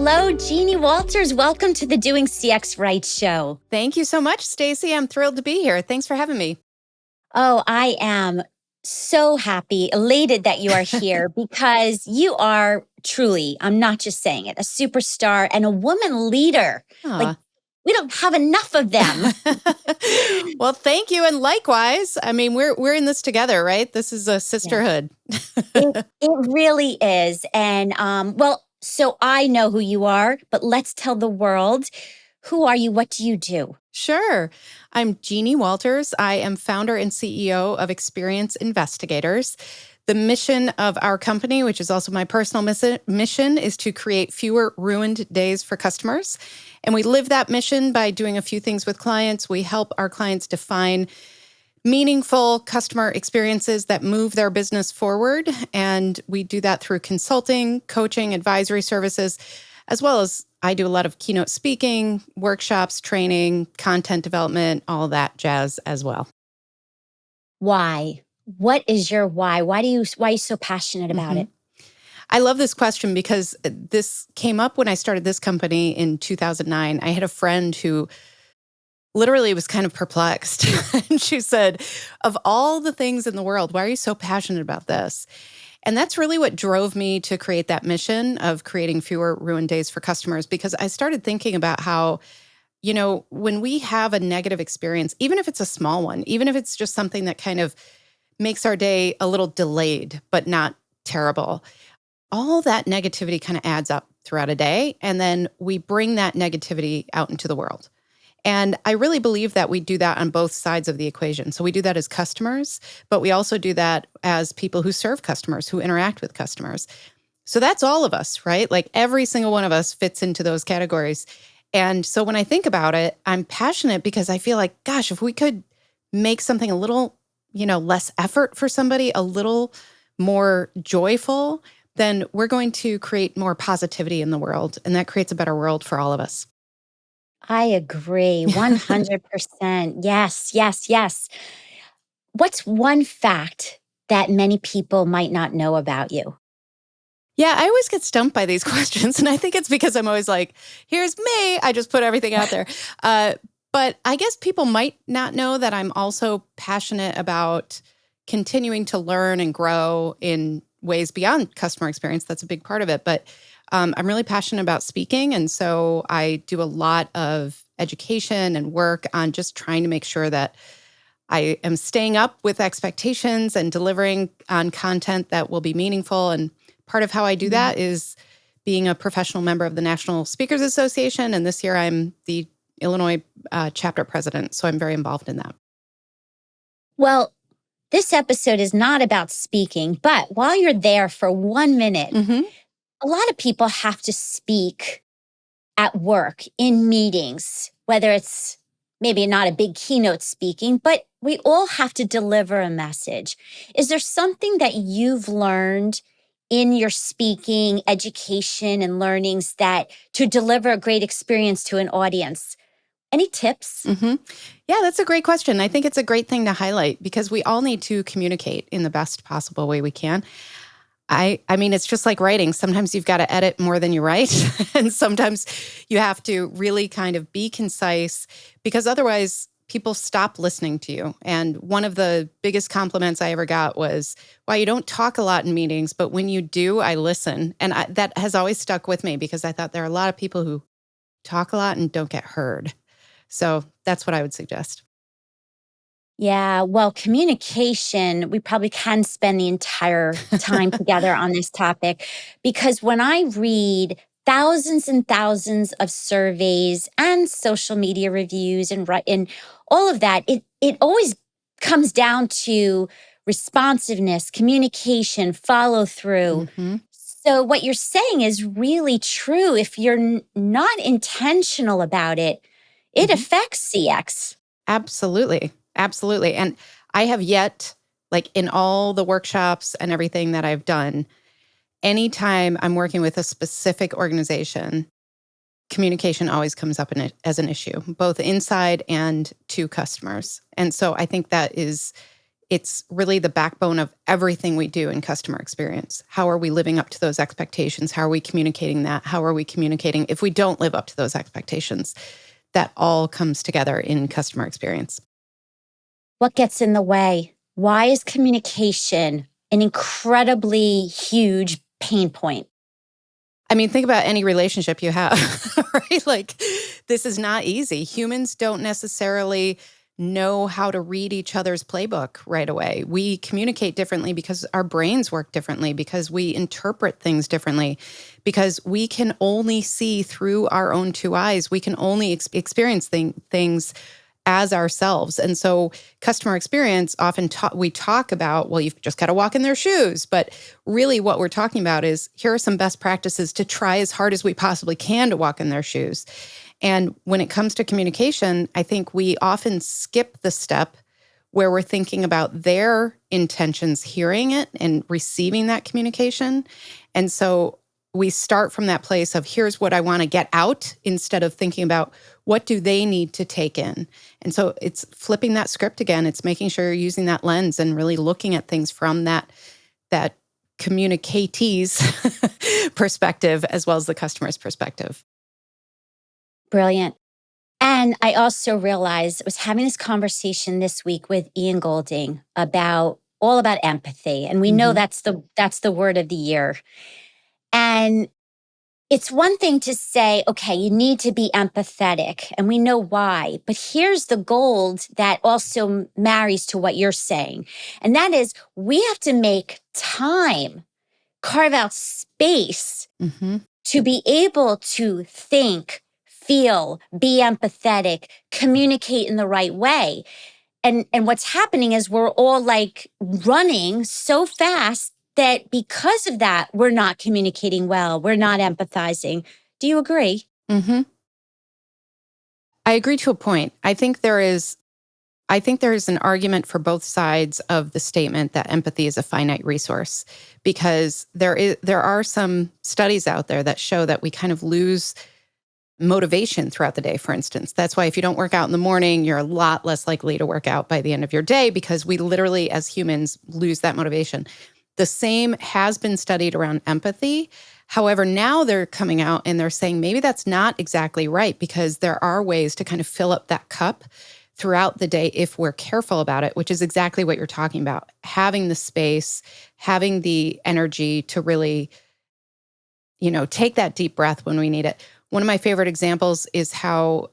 Hello, Jeannie Walters. Welcome to the Doing CX Right show. Thank you so much, Stacy. I'm thrilled to be here. Thanks for having me. Oh, I am so happy, elated that you are here because you are truly, I'm not just saying it, a superstar and a woman leader. Like, Aw. we don't have enough of them. Well, thank you. And likewise, I mean, we're in this together, right? This is a sisterhood. It really is. And so I know who you are, but let's tell the world, who are you? What do you do? Sure. I'm Jeannie Walters. I am founder and CEO of Experience Investigators. The mission of our company, which is also my personal mission, is to create fewer ruined days for customers. And we live that mission by doing a few things with clients. We help our clients define meaningful customer experiences that move their business forward. And we do that through consulting, coaching, advisory services, as well as I do a lot of keynote speaking, workshops, training, content development, all that jazz as well. Why? What is your why? Why are you so passionate about it? I love this question because this came up when I started this company in 2009. I had a friend who literally was kind of perplexed. And she said, of all the things in the world, why are you so passionate about this? And that's really what drove me to create that mission of creating fewer ruined days for customers, because I started thinking about how, when we have a negative experience, even if it's a small one, even if it's just something that kind of makes our day a little delayed, but not terrible, all that negativity kind of adds up throughout a day. And then we bring that negativity out into the world. And I really believe that we do that on both sides of the equation. So we do that as customers, but we also do that as people who serve customers, who interact with customers. So that's all of us, right? Like every single one of us fits into those categories. And so when I think about it, I'm passionate because I feel like, gosh, if we could make something a little, less effort for somebody, a little more joyful, then we're going to create more positivity in the world. And that creates a better world for all of us. I agree 100%. Yes, yes, yes. What's one fact that many people might not know about you? Yeah, I always get stumped by these questions. And I think it's because I'm always like, here's me. I just put everything out there. But I guess people might not know that I'm also passionate about continuing to learn and grow in ways beyond customer experience. That's a big part of it. But I'm really passionate about speaking. And so I do a lot of education and work on just trying to make sure that I am staying up with expectations and delivering on content that will be meaningful. And part of how I do that is being a professional member of the National Speakers Association. And this year I'm the Illinois chapter president. So I'm very involved in that. Well, this episode is not about speaking, but while you're there for 1 minute, a lot of people have to speak at work, in meetings, whether it's maybe not a big keynote speaking, but we all have to deliver a message. Is there something that you've learned in your speaking, education, and learnings that to deliver a great experience to an audience? Any tips? Yeah, that's a great question. I think it's a great thing to highlight because we all need to communicate in the best possible way we can. I mean, it's just like writing. Sometimes you've got to edit more than you write. And sometimes you have to really kind of be concise because otherwise people stop listening to you. And one of the biggest compliments I ever got was, wow, you don't talk a lot in meetings, but when you do, I listen. And that has always stuck with me because I thought there are a lot of people who talk a lot and don't get heard. So that's what I would suggest. Yeah, well, communication, we probably can spend the entire time together on this topic because when I read thousands and thousands of surveys and social media reviews and all of that, it always comes down to responsiveness, communication, follow through. So what you're saying is really true. If you're not intentional about it, it affects CX. Absolutely. Absolutely. And I have yet, like in all the workshops and everything that I've done, anytime I'm working with a specific organization, communication always comes up as an issue, both inside and to customers. And so I think that is it's really the backbone of everything we do in customer experience. How are we living up to those expectations? How are we communicating that? How are we communicating if we don't live up to those expectations? That all comes together in customer experience. What gets in the way? Why is communication an incredibly huge pain point? I mean, think about any relationship you have, right? Like, this is not easy. Humans don't necessarily know how to read each other's playbook right away. We communicate differently because our brains work differently, because we interpret things differently, because we can only see through our own two eyes. We can only experience things as ourselves. And so customer experience often we talk about, well, you've just got to walk in their shoes. But really what we're talking about is here are some best practices to try as hard as we possibly can to walk in their shoes. And when it comes to communication, I think we often skip the step where we're thinking about their intentions, hearing it and receiving that communication. And so we start from that place of here's what I want to get out instead of thinking about what do they need to take in. And so it's flipping that script again. It's making sure you're using that lens and really looking at things from that communicatee's perspective as well as the customer's perspective. Brilliant. And I also realized I was having this conversation this week with Ian Golding about all about empathy. And we know that's the word of the year. And it's one thing to say, okay, you need to be empathetic, and we know why. But here's the gold that also marries to what you're saying. And that is we have to make time, carve out space Mm-hmm. to be able to think, feel, be empathetic, communicate in the right way. And what's happening is we're all like running so fast that because of that, we're not communicating well. We're not empathizing. Do you agree? Mm-hmm. I agree to a point. I think there is an argument for both sides of the statement that empathy is a finite resource, because there are some studies out there that show that we kind of lose motivation throughout the day, for instance. That's why if you don't work out in the morning, you're a lot less likely to work out by the end of your day, because we literally, as humans, lose that motivation. The same has been studied around empathy. However, now they're coming out and they're saying maybe that's not exactly right, because there are ways to kind of fill up that cup throughout the day if we're careful about it, which is exactly what you're talking about. Having the space, having the energy to really, take that deep breath when we need it. One of my favorite examples is how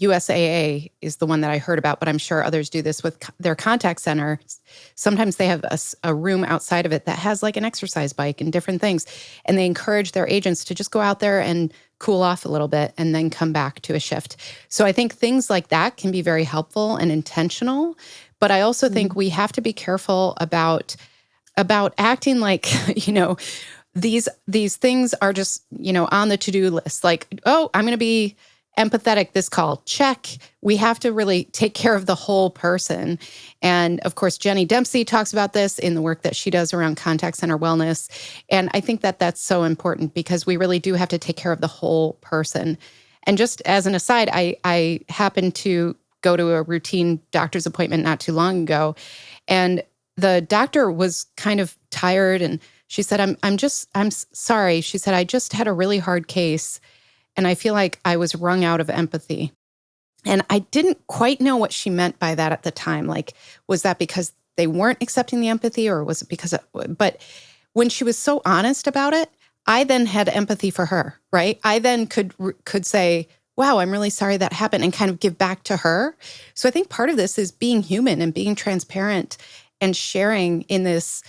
USAA is the one that I heard about, but I'm sure others do this with their contact center. Sometimes they have a room outside of it that has like an exercise bike and different things. And they encourage their agents to just go out there and cool off a little bit and then come back to a shift. So I think things like that can be very helpful and intentional. But I also think we have to be careful about acting like, these things are just, on the to-do list. Like, oh, I'm going to be empathetic this call. Check. We have to really take care of the whole person. And of course, Jenny Dempsey talks about this in the work that she does around contact center wellness. And I think that that's so important, because we really do have to take care of the whole person. And just as an aside, I happened to go to a routine doctor's appointment not too long ago, and the doctor was kind of tired, and she said, I'm sorry. She said, I just had a really hard case, and I feel like I was wrung out of empathy. And I didn't quite know what she meant by that at the time. Like, was that because they weren't accepting the empathy, or was it because but when she was so honest about it, I then had empathy for her, right? I then could say, wow, I'm really sorry that happened, and kind of give back to her. So I think part of this is being human and being transparent and sharing in this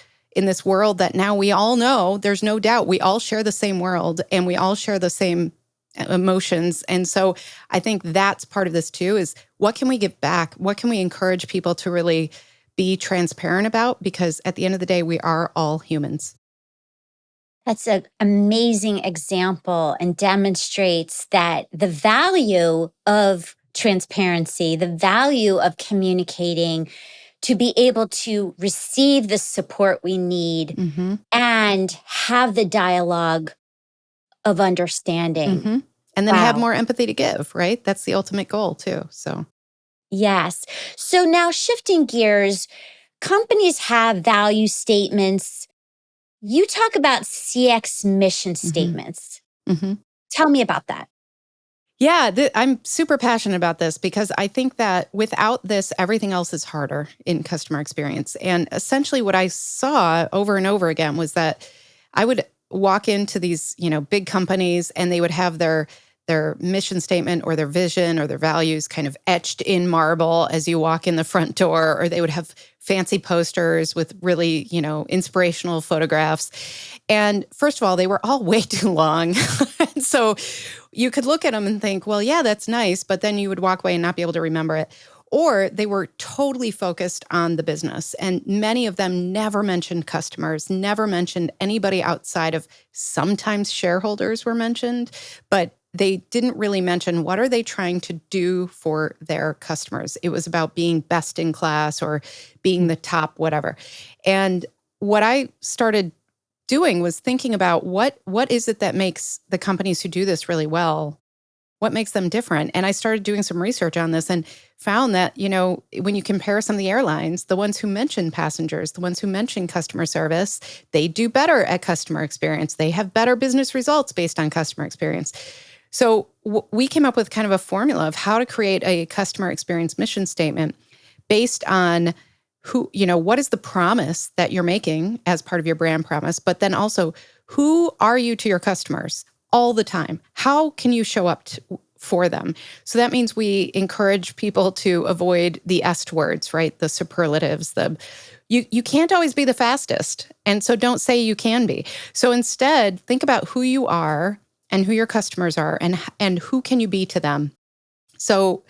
world that now we all know, there's no doubt, we all share the same world and we all share the same emotions. And so I think that's part of this too, is what can we give back? What can we encourage people to really be transparent about? Because at the end of the day, we are all humans. That's an amazing example and demonstrates that the value of transparency, the value of communicating to be able to receive the support we need Mm-hmm. and have the dialogue of understanding. Mm-hmm. And then have Wow. more empathy to give, right? That's the ultimate goal too. So Yes. So now shifting gears, companies have value statements. You talk about CX mission hmm statements. hmm Tell me about that. Yeah, I'm super passionate about this because I think that without this, everything else is harder in customer experience. And essentially, what I saw over and over again was that I would walk into these, big companies, and they would have their mission statement or their vision or their values kind of etched in marble as you walk in the front door, or they would have fancy posters with really, inspirational photographs. And first of all, they were all way too long. And so you could look at them and think, well, yeah, that's nice, but then you would walk away and not be able to remember it. Or they were totally focused on the business. And many of them never mentioned customers, never mentioned anybody outside of sometimes shareholders were mentioned, but they didn't really mention what are they trying to do for their customers. It was about being best in class or being the top, whatever. And what I started doing was thinking about what is it that makes the companies who do this really well, what makes them different. And I started doing some research on this and found that, when you compare some of the airlines, the ones who mention passengers, the ones who mention customer service, they do better at customer experience. They have better business results based on customer experience. So we came up with kind of a formula of how to create a customer experience mission statement based on what is the promise that you're making as part of your brand promise, but then also who are you to your customers all the time? How can you show up for them? So that means we encourage people to avoid the est words, right? The superlatives, you can't always be the fastest. And so don't say you can be. So instead, think about who you are and who your customers are and who can you be to them. So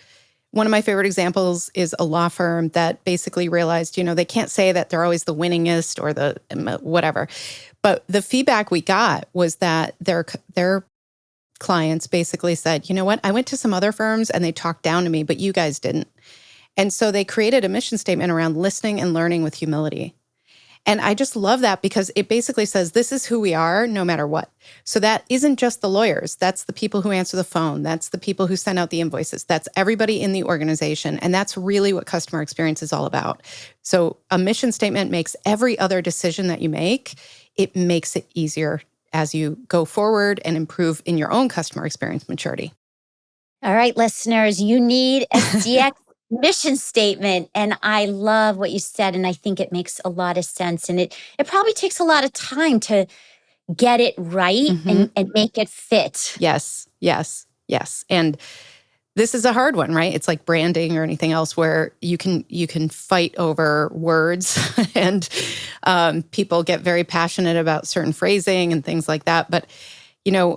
one of my favorite examples is a law firm that basically realized, they can't say that they're always the winningest or the whatever. But the feedback we got was that their clients basically said, you know what, I went to some other firms and they talked down to me, but you guys didn't. And so they created a mission statement around listening and learning with humility. And I just love that because it basically says this is who we are no matter what. So that isn't just the lawyers. That's the people who answer the phone. That's the people who send out the invoices. That's everybody in the organization. And that's really what customer experience is all about. So a mission statement makes every other decision that you make, it makes it easier as you go forward and improve in your own customer experience maturity. All right, listeners, you need a CX mission statement. And I love what you said. And I think it makes a lot of sense. And it probably takes a lot of time to get it right hmm and make it fit. Yes, yes, yes. And this is a hard one, right? It's like branding or anything else where you can fight over words and people get very passionate about certain phrasing and things like that. But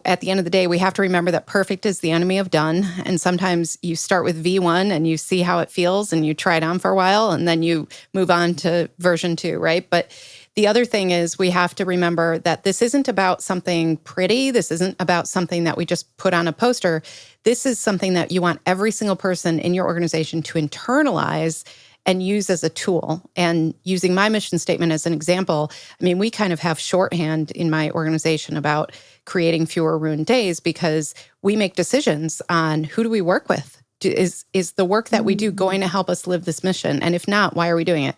at the end of the day, we have to remember that perfect is the enemy of done. And sometimes you start with V1 and you see how it feels and you try it on for a while and then you move on to version 2, right? But the other thing is we have to remember that this isn't about something pretty. This isn't about something that we just put on a poster. This is something that you want every single person in your organization to internalize and use as a tool. And using my mission statement as an example, I mean, we kind of have shorthand in my organization about creating fewer ruined days because we make decisions on who do we work with. Is the work that we do going to help us live this mission? And if not, why are we doing it?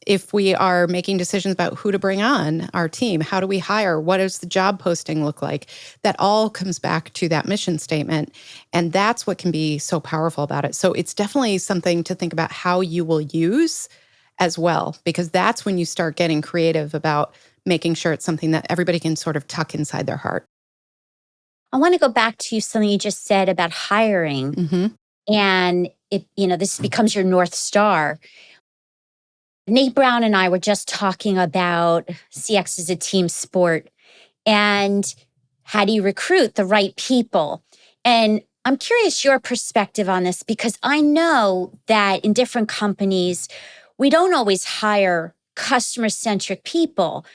If we are making decisions about who to bring on our team, how do we hire? What does the job posting look like? That all comes back to that mission statement. And that's what can be so powerful about it. So it's definitely something to think about how you will use as well, because that's when you start getting creative about making sure it's something that everybody can sort of tuck inside their heart. I want to go back to something you just said about hiring. hmm And this becomes your North Star. Nate Brown and I were just talking about CX as a team sport and how do you recruit the right people? And I'm curious your perspective on this because I know that in different companies, we don't always hire customer centric people.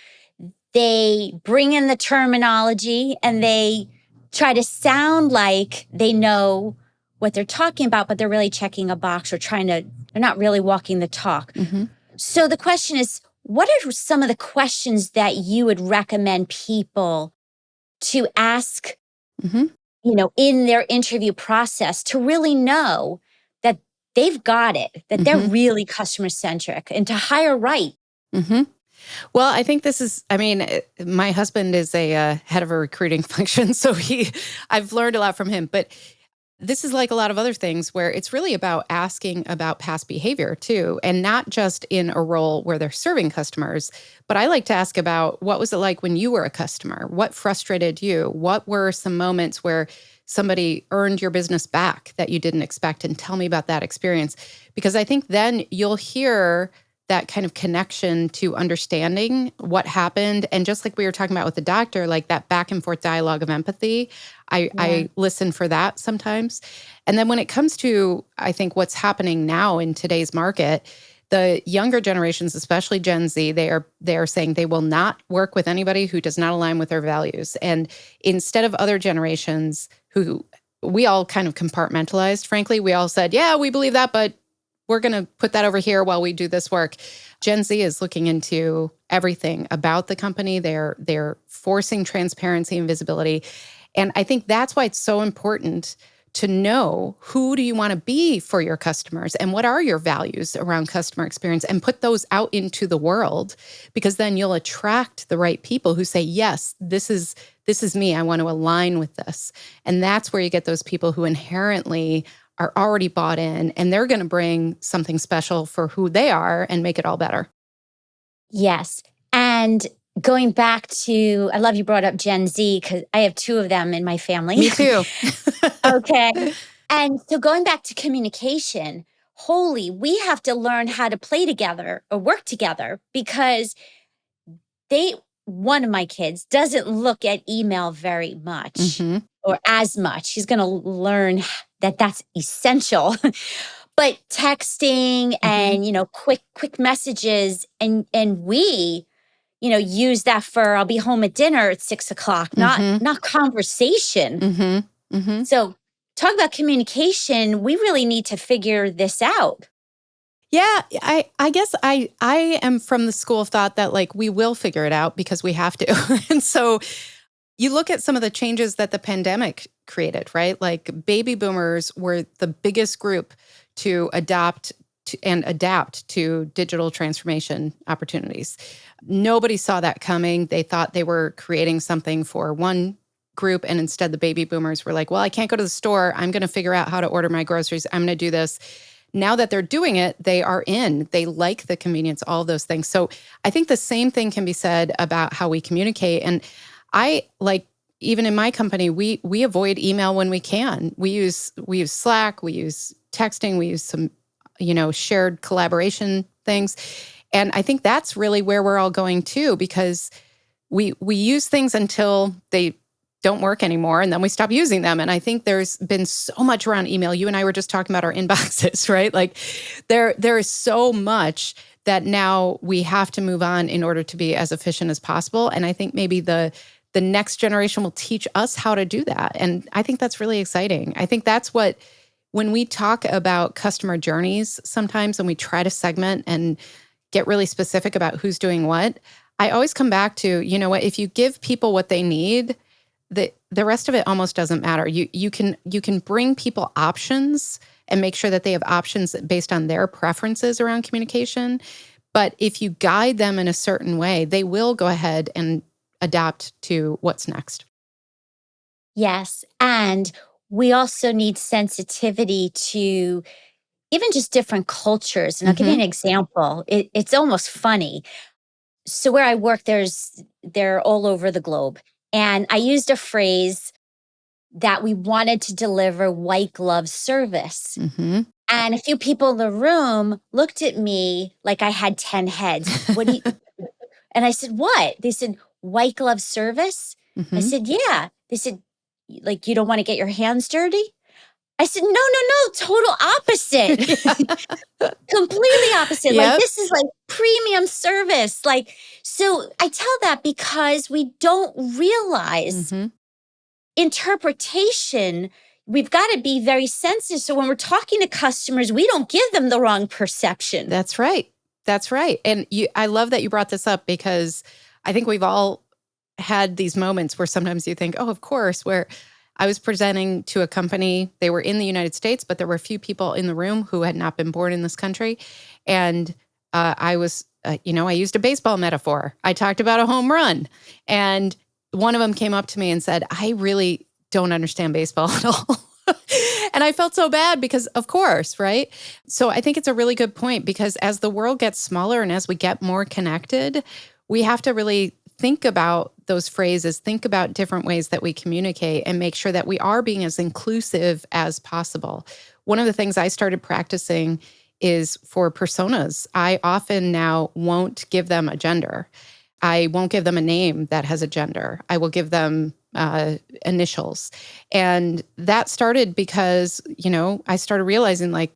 They bring in the terminology and they try to sound like they know what they're talking about, but they're really checking a box or they're not really walking the talk. hmm So the question is, what are some of the questions that you would recommend people to ask, hmm in their interview process to really know that they've got it, that they're Mm-hmm. really customer centric and to hire right. Mm-hmm. Well, I think this is, I mean, my husband is a head of a recruiting function, so I've learned a lot from him. But this is like a lot of other things where it's really about asking about past behavior too, and not just in a role where they're serving customers, but I like to ask about what was it like when you were a customer? What frustrated you? What were some moments where somebody earned your business back that you didn't expect? And tell me about that experience. Because I think then you'll hear that kind of connection to understanding what happened. And just like we were talking about with the doctor, like that back and forth dialogue of empathy, Yeah. I listen for that sometimes. And then when it comes to, I think, what's happening now in today's market, the younger generations, especially Gen Z, they are saying they will not work with anybody who does not align with their values. And instead of other generations who we all kind of compartmentalized, frankly, we all said, yeah, we believe that, but we're going to put that over here while we do this work. Gen Z is looking into everything about the company. They're forcing transparency and visibility. And I think that's why it's so important to know who do you want to be for your customers and what are your values around customer experience, and put those out into the world, because then you'll attract the right people who say, yes, this is me. I want to align with this. And that's where you get those people who inherently are already bought in, and they're going to bring something special for who they are and make it all better. Yes. And going back to, I love you brought up Gen Z because I have two of them in my family. Me too. Okay. And so going back to communication, we have to learn how to play together or work together because one of my kids doesn't look at email very much Mm-hmm. or as much. He's going to learn that that's essential. But texting Mm-hmm. and, quick messages and we, use that for I'll be home at dinner at 6 o'clock, Mm-hmm. not conversation. Mm-hmm. Mm-hmm. So talk about communication. We really need to figure this out. Yeah, I guess I am from the school of thought that like we will figure it out because we have to. And so you look at some of the changes that the pandemic created, right? Like baby boomers were the biggest group to adapt to digital transformation opportunities. Nobody saw that coming. They thought they were creating something for one group, and instead the baby boomers were like, well, I can't go to the store. I'm going to figure out how to order my groceries. I'm going to do this. Now that they're doing it, they are in. They like the convenience, all of those things. So I think the same thing can be said about how we communicate. And I like, even in my company, we avoid email when we can. We use Slack, we use texting, we use some, shared collaboration things. And I think that's really where we're all going to, because we use things until they don't work anymore, and then we stop using them. And I think there's been so much around email. You and I were just talking about our inboxes, right? Like there is so much that now we have to move on in order to be as efficient as possible. And I think maybe the next generation will teach us how to do that. And I think that's really exciting. I think that's what, when we talk about customer journeys sometimes and we try to segment and get really specific about who's doing what, I always come back to, you know what, if you give people what they need, the rest of it almost doesn't matter. You can bring people options and make sure that they have options based on their preferences around communication. But if you guide them in a certain way, they will go ahead and adapt to what's next. Yes. And we also need sensitivity to even just different cultures. And I'll give you Mm-hmm. an example. It's almost funny. So where I work, they're all over the globe. And I used a phrase that we wanted to deliver white glove service. Mm-hmm. And a few people in the room looked at me like I had 10 heads. What do you, and I said, what? They said, white glove service? I Mm-hmm. said, yeah. They said, like, you don't want to get your hands dirty? I said, no, no, no, total opposite. Completely opposite. Like, Yep. this is like premium service. Like, so I tell that because we don't realize Mm-hmm. interpretation. We've got to be very sensitive. So when we're talking to customers, we don't give them the wrong perception. That's right. That's right. And I love that you brought this up, because I think we've all had these moments where sometimes you think, oh, of course, where I was presenting to a company. They were in the United States, but there were a few people in the room who had not been born in this country. And I was, I used a baseball metaphor. I talked about a home run. And one of them came up to me and said, I really don't understand baseball at all. And I felt so bad because, of course, right? So I think it's a really good point because as the world gets smaller and as we get more connected, we have to really think about those phrases, think about different ways that we communicate and make sure that we are being as inclusive as possible. One of the things I started practicing is for personas. I often now won't give them a gender. I won't give them a name that has a gender. I will give them initials. And that started because, I started realizing like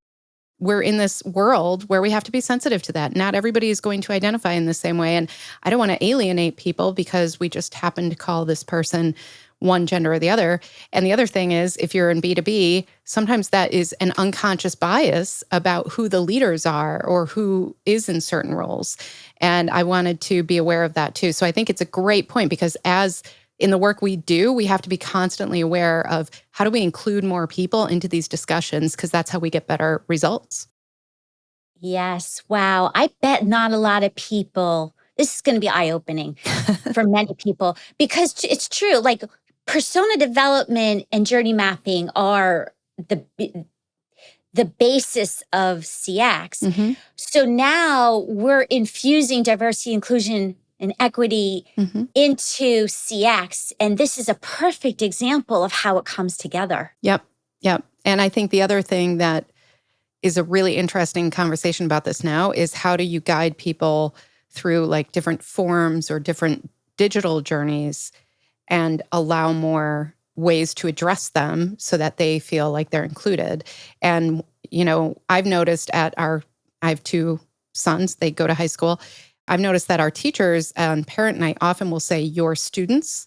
we're in this world where we have to be sensitive to that. Not everybody is going to identify in the same way. And I don't want to alienate people because we just happen to call this person one gender or the other. And the other thing is, if you're in B2B, sometimes that is an unconscious bias about who the leaders are or who is in certain roles. And I wanted to be aware of that too. So I think it's a great point because as in the work we do, we have to be constantly aware of how do we include more people into these discussions because that's how we get better results. Yes. Wow. I bet not a lot of people, this is going to be eye-opening for many people because it's true. Like persona development and journey mapping are the basis of CX. Mm-hmm. So now we're infusing diversity, inclusion, and equity Mm-hmm. into CX. And this is a perfect example of how it comes together. Yep. And I think the other thing that is a really interesting conversation about this now is how do you guide people through like different forms or different digital journeys and allow more ways to address them so that they feel like they're included. And, I've noticed I have two sons, they go to high school. I've noticed that our teachers and parent night often will say your students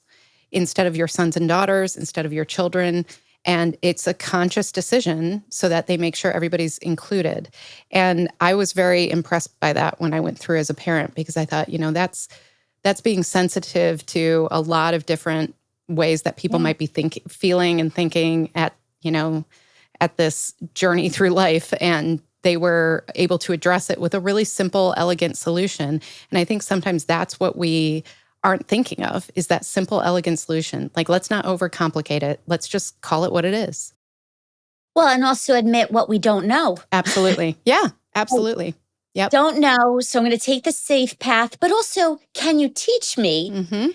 instead of your sons and daughters, instead of your children. And it's a conscious decision so that they make sure everybody's included. And I was very impressed by that when I went through as a parent because I thought, that's being sensitive to a lot of different ways that people might be feeling and thinking at this journey through life. And they were able to address it with a really simple, elegant solution. And I think sometimes that's what we aren't thinking of is that simple, elegant solution. Like, let's not overcomplicate it. Let's just call it what it is. Well, and also admit what we don't know. Absolutely. Yeah, absolutely. Yep. Don't know, so I'm going to take the safe path, but also, can you teach me? Mm-hmm.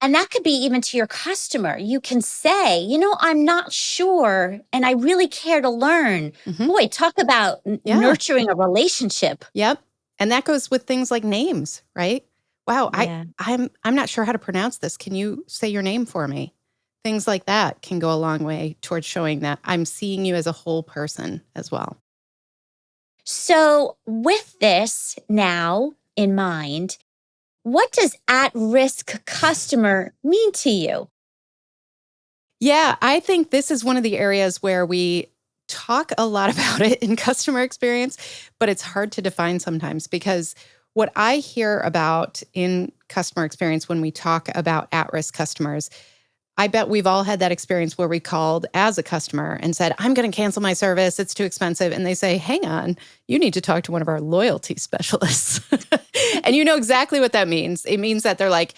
And that could be even to your customer. You can say, I'm not sure, and I really care to learn. Mm-hmm. Boy, talk about nurturing a relationship. Yep. And that goes with things like names, right? Wow, Yeah. I'm not sure how to pronounce this. Can you say your name for me? Things like that can go a long way towards showing that I'm seeing you as a whole person as well. So, with this now in mind, what does at-risk customer mean to you? Yeah, I think this is one of the areas where we talk a lot about it in customer experience, but it's hard to define sometimes because what I hear about in customer experience when we talk about at-risk customers, I bet we've all had that experience where we called as a customer and said, I'm going to cancel my service. It's too expensive. And they say, hang on, you need to talk to one of our loyalty specialists. And you know exactly what that means. It means that they're like,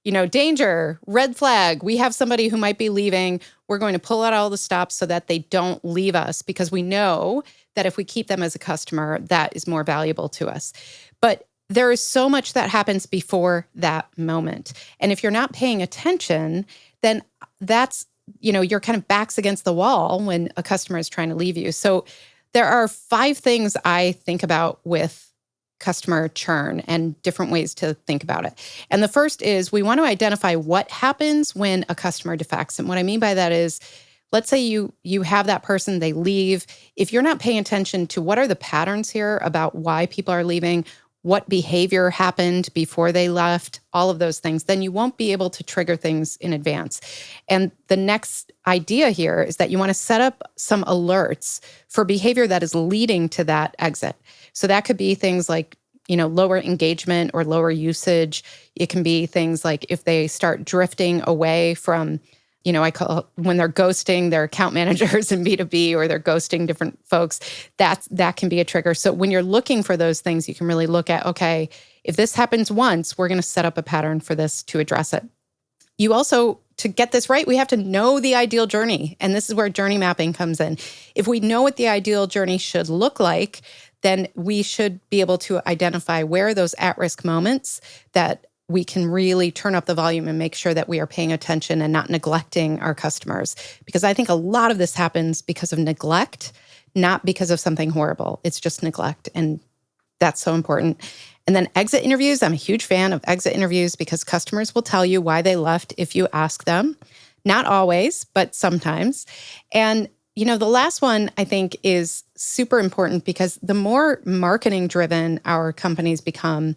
danger, red flag. We have somebody who might be leaving. We're going to pull out all the stops so that they don't leave us because we know that if we keep them as a customer, that is more valuable to us. But there is so much that happens before that moment. And if you're not paying attention, then that's, your kind of back's against the wall when a customer is trying to leave you. So there are 5 things I think about with customer churn and different ways to think about it. And the first is we want to identify what happens when a customer defects. And what I mean by that is, let's say you have that person, they leave. If you're not paying attention to what are the patterns here about why people are leaving, what behavior happened before they left, all of those things, then you won't be able to trigger things in advance. And the next idea here is that you want to set up some alerts for behavior that is leading to that exit. So that could be things like, lower engagement or lower usage. It can be things like if they start drifting away from, I call when they're ghosting their account managers in B2B, or they're ghosting different folks, that can be a trigger. So when you're looking for those things, you can really look at, okay, if this happens once, we're going to set up a pattern for this to address it. You also, to get this right, we have to know the ideal journey. And this is where journey mapping comes in. If we know what the ideal journey should look like, then we should be able to identify where are those at-risk moments that we can really turn up the volume and make sure that we are paying attention and not neglecting our customers. Because I think a lot of this happens because of neglect, not because of something horrible. It's just neglect. And that's so important. And then exit interviews. I'm a huge fan of exit interviews because customers will tell you why they left if you ask them. Not always, but sometimes. And the last one I think is super important because the more marketing driven our companies become,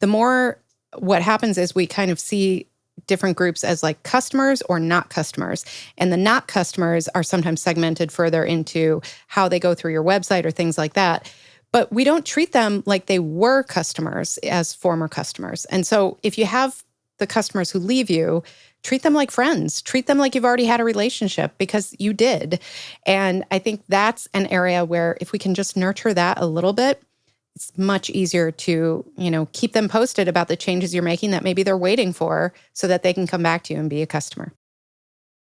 the more what happens is we kind of see different groups as like customers or not customers. And the not customers are sometimes segmented further into how they go through your website or things like that. But we don't treat them like they were customers as former customers. And so if you have the customers who leave you, treat them like friends. Treat them like you've already had a relationship because you did. And I think that's an area where if we can just nurture that a little bit, it's much easier to, keep them posted about the changes you're making that maybe they're waiting for so that they can come back to you and be a customer.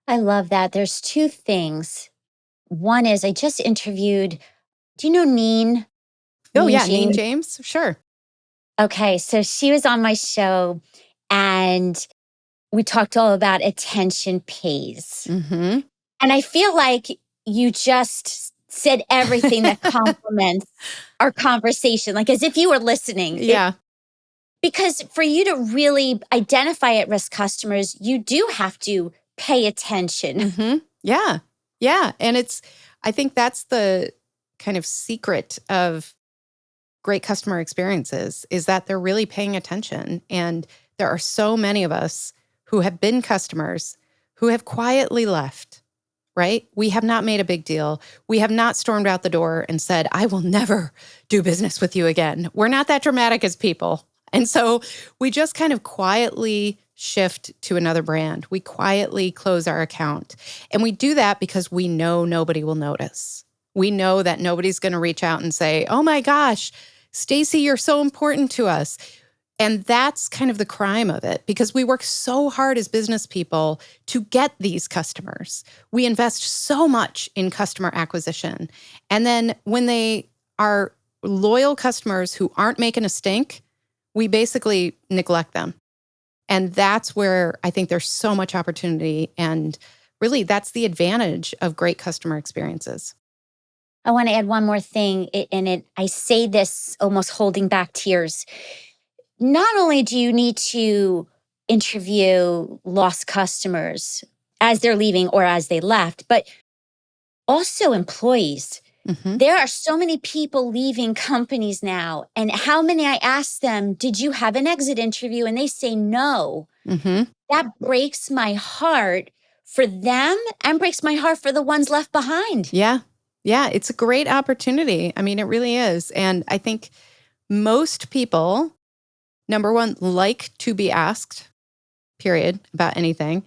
I love that. There's two things. One is I just interviewed, do you know Neen? Oh, Neen yeah. Neen James? James? Sure. Okay, so she was on my show and we talked all about attention pays. Mm-hmm. And I feel like you just said everything that complements our conversation, like as if you were listening. Yeah. Because for you to really identify at-risk customers, you do have to pay attention. Mm-hmm. Yeah. Yeah. And I think that's the kind of secret of great customer experiences is that they're really paying attention. And there are so many of us who have been customers who have quietly left, right? We have not made a big deal. We have not stormed out the door and said, I will never do business with you again. We're not that dramatic as people. And so we just kind of quietly shift to another brand. We quietly close our account. And we do that because we know nobody will notice. We know that nobody's going to reach out and say, oh my gosh, Stacy, you're so important to us. And that's kind of the crime of it because we work so hard as business people to get these customers. We invest so much in customer acquisition. And then when they are loyal customers who aren't making a stink, we basically neglect them. And that's where I think there's so much opportunity. And really, that's the advantage of great customer experiences. I want to add one more thing, I say this almost holding back tears. Not only do you need to interview lost customers as they're leaving or as they left, but also employees. Mm-hmm. There are so many people leaving companies now. And how many I ask them, did you have an exit interview? And they say no. Mm-hmm. That breaks my heart for them and breaks my heart for the ones left behind. Yeah. Yeah. It's a great opportunity. I mean, it really is. And I think most people, number one, like to be asked, period, about anything.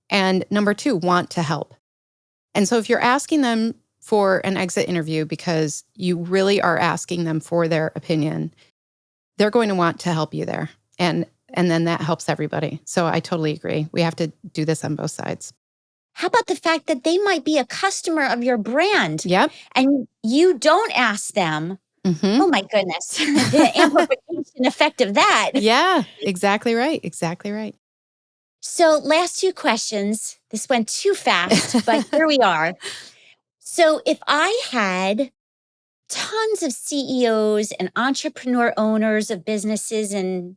And number two, want to help. And so if you're asking them for an exit interview because you really are asking them for their opinion, they're going to want to help you there. And then that helps everybody. So I totally agree. We have to do this on both sides. How about the fact that they might be a customer of your brand? Yep. And you don't ask them. Mm-hmm. Oh my goodness, the amplification effect of that. Yeah, exactly right. Exactly right. So last two questions. This went too fast, but here we are. So if I had tons of CEOs and entrepreneur owners of businesses and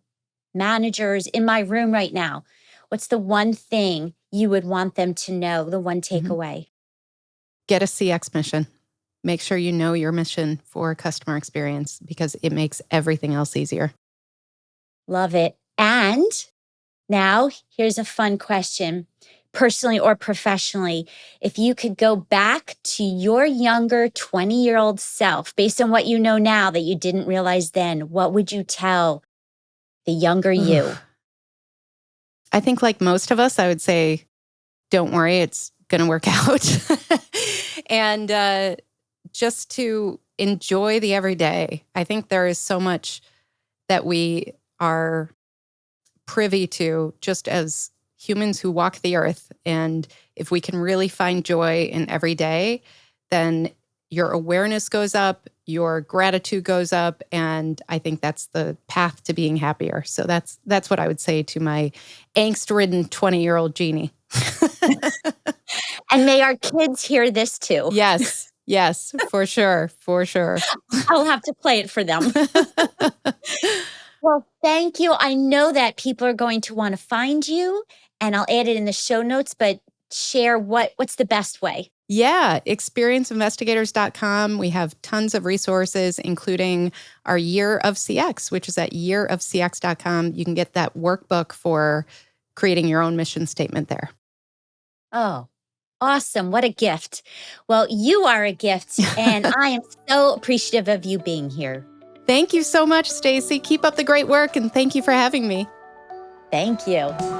managers in my room right now, what's the one thing you would want them to know, the one takeaway? Get a CX mission. Make sure you know your mission for customer experience because it makes everything else easier. Love it. And now here's a fun question. Personally or professionally, if you could go back to your younger 20-year-old self, based on what you know now that you didn't realize then, what would you tell the younger you? I think like most of us, I would say don't worry, it's going to work out. And just to enjoy the everyday. I think there is so much that we are privy to just as humans who walk the earth. And if we can really find joy in every day, then your awareness goes up, your gratitude goes up, and I think that's the path to being happier. So that's what I would say to my angst-ridden 20-year-old Jeannie. And may our kids hear this too. Yes, for sure, for sure. I'll have to play it for them. Well, thank you. I know that people are going to want to find you, and I'll add it in the show notes, but share what's the best way. Yeah, experienceinvestigators.com. We have tons of resources, including our Year of CX, which is at yearofcx.com. You can get that workbook for creating your own mission statement there. Oh, awesome. What a gift. Well, you are a gift, and I am so appreciative of you being here. Thank you so much, Stacy. Keep up the great work, and thank you for having me. Thank you.